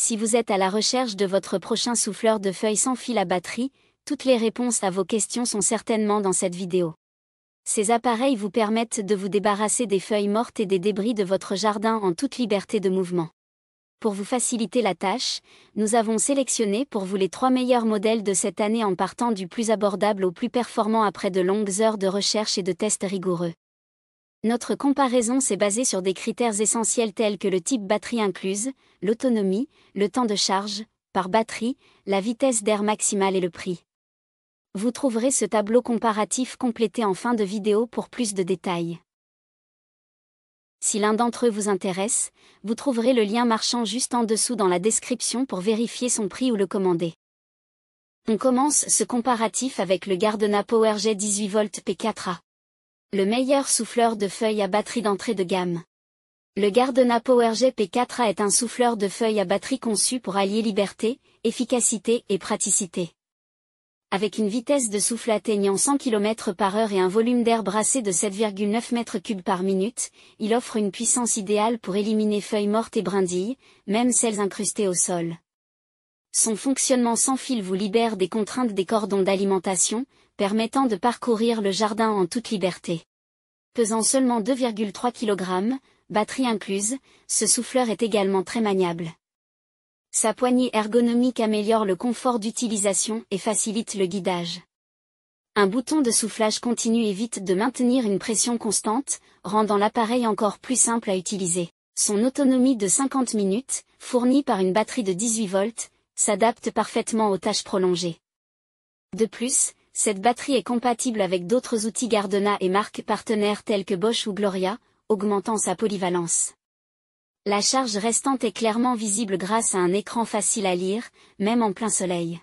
Si vous êtes à la recherche de votre prochain souffleur de feuilles sans fil à batterie, toutes les réponses à vos questions sont certainement dans cette vidéo. Ces appareils vous permettent de vous débarrasser des feuilles mortes et des débris de votre jardin en toute liberté de mouvement. Pour vous faciliter la tâche, nous avons sélectionné pour vous les 3 meilleurs modèles de cette année en partant du plus abordable au plus performant après de longues heures de recherche et de tests rigoureux. Notre comparaison s'est basée sur des critères essentiels tels que le type batterie incluse, l'autonomie, le temps de charge, par batterie, la vitesse d'air maximale et le prix. Vous trouverez ce tableau comparatif complété en fin de vidéo pour plus de détails. Si l'un d'entre eux vous intéresse, vous trouverez le lien marchand juste en dessous dans la description pour vérifier son prix ou le commander. On commence ce comparatif avec le Gardena PowerJet 18V P4A. Le meilleur souffleur de feuilles à batterie d'entrée de gamme. Le Gardena PowerJet P4A est un souffleur de feuilles à batterie conçu pour allier liberté, efficacité et praticité. Avec une vitesse de souffle atteignant 100 km/h et un volume d'air brassé de 7,9 m3 par minute, il offre une puissance idéale pour éliminer feuilles mortes et brindilles, même celles incrustées au sol. Son fonctionnement sans fil vous libère des contraintes des cordons d'alimentation, permettant de parcourir le jardin en toute liberté. Pesant seulement 2,3 kg, batterie incluse, ce souffleur est également très maniable. Sa poignée ergonomique améliore le confort d'utilisation et facilite le guidage. Un bouton de soufflage continu évite de maintenir une pression constante, rendant l'appareil encore plus simple à utiliser. Son autonomie de 50 minutes, fournie par une batterie de 18 volts, s'adapte parfaitement aux tâches prolongées. De plus, cette batterie est compatible avec d'autres outils Gardena et marques partenaires tels que Bosch ou Gloria, augmentant sa polyvalence. La charge restante est clairement visible grâce à un écran facile à lire, même en plein soleil.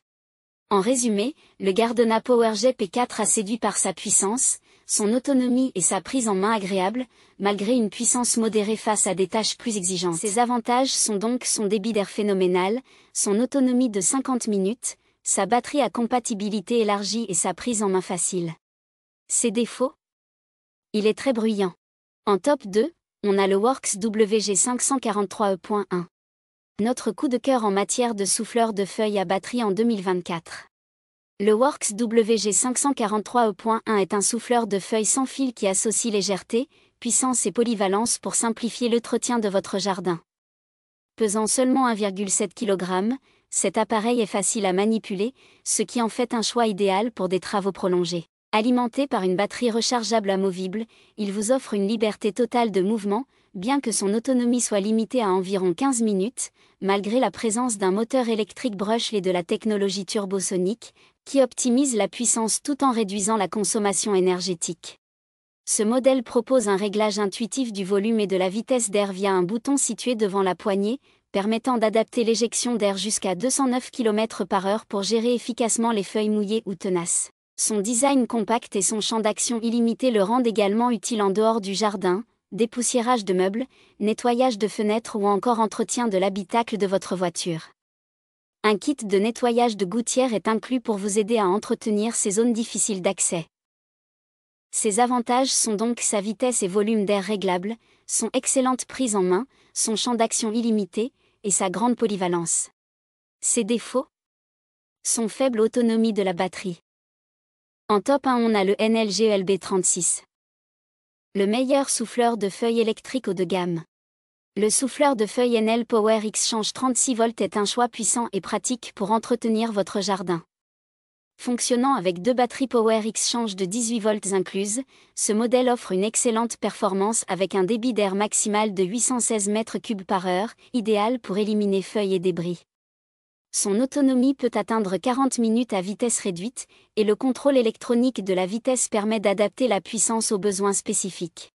En résumé, le Gardena PowerJet P4 a séduit par sa puissance, son autonomie et sa prise en main agréable, malgré une puissance modérée face à des tâches plus exigeantes. Ses avantages sont donc son débit d'air phénoménal, son autonomie de 50 minutes, sa batterie à compatibilité élargie et sa prise en main facile. Ses défauts? Il est très bruyant. En top 2, on a le Worx WG543E.1. Notre coup de cœur en matière de souffleur de feuilles à batterie en 2024. Le Worx WG543E.1 est un souffleur de feuilles sans fil qui associe légèreté, puissance et polyvalence pour simplifier l'entretien de votre jardin. Pesant seulement 1,7 kg, cet appareil est facile à manipuler, ce qui en fait un choix idéal pour des travaux prolongés. Alimenté par une batterie rechargeable amovible, il vous offre une liberté totale de mouvement, bien que son autonomie soit limitée à environ 15 minutes, malgré la présence d'un moteur électrique Brush et de la technologie turbosonique, qui optimise la puissance tout en réduisant la consommation énergétique. Ce modèle propose un réglage intuitif du volume et de la vitesse d'air via un bouton situé devant la poignée, permettant d'adapter l'éjection d'air jusqu'à 209 km/h pour gérer efficacement les feuilles mouillées ou tenaces. Son design compact et son champ d'action illimité le rendent également utile en dehors du jardin, dépoussiérage de meubles, nettoyage de fenêtres ou encore entretien de l'habitacle de votre voiture. Un kit de nettoyage de gouttières est inclus pour vous aider à entretenir ces zones difficiles d'accès. Ses avantages sont donc sa vitesse et volume d'air réglables, son excellente prise en main, son champ d'action illimité, et sa grande polyvalence. Ses défauts? Son faible autonomie de la batterie. En top 1 on a le NLG ELB36. Le meilleur souffleur de feuilles électriques haut de gamme. Le souffleur de feuilles Enel Power Exchange 36V est un choix puissant et pratique pour entretenir votre jardin. Fonctionnant avec 2 batteries Power Exchange de 18V incluses, ce modèle offre une excellente performance avec un débit d'air maximal de 816 m3/h, idéal pour éliminer feuilles et débris. Son autonomie peut atteindre 40 minutes à vitesse réduite, et le contrôle électronique de la vitesse permet d'adapter la puissance aux besoins spécifiques.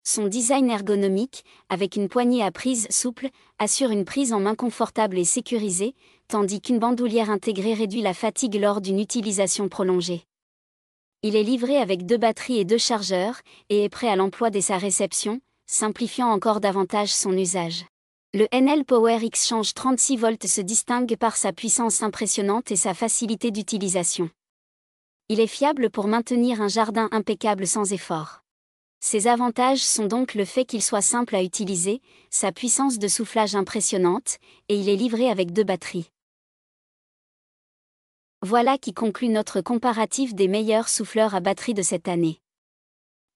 Son design ergonomique, avec une poignée à prise souple, assure une prise en main confortable et sécurisée, tandis qu'une bandoulière intégrée réduit la fatigue lors d'une utilisation prolongée. Il est livré avec 2 batteries et 2 chargeurs, et est prêt à l'emploi dès sa réception, simplifiant encore davantage son usage. Le Enel Power Exchange 36V se distingue par sa puissance impressionnante et sa facilité d'utilisation. Il est fiable pour maintenir un jardin impeccable sans effort. Ses avantages sont donc le fait qu'il soit simple à utiliser, sa puissance de soufflage impressionnante, et il est livré avec 2 batteries. Voilà qui conclut notre comparatif des meilleurs souffleurs à batterie de cette année.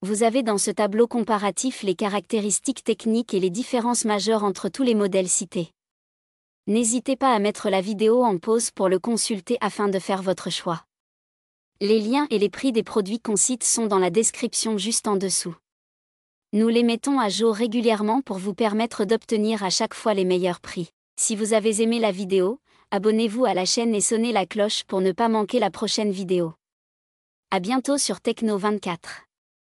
Vous avez dans ce tableau comparatif les caractéristiques techniques et les différences majeures entre tous les modèles cités. N'hésitez pas à mettre la vidéo en pause pour le consulter afin de faire votre choix. Les liens et les prix des produits qu'on cite sont dans la description juste en dessous. Nous les mettons à jour régulièrement pour vous permettre d'obtenir à chaque fois les meilleurs prix. Si vous avez aimé la vidéo, abonnez-vous à la chaîne et sonnez la cloche pour ne pas manquer la prochaine vidéo. À bientôt sur Techno 24.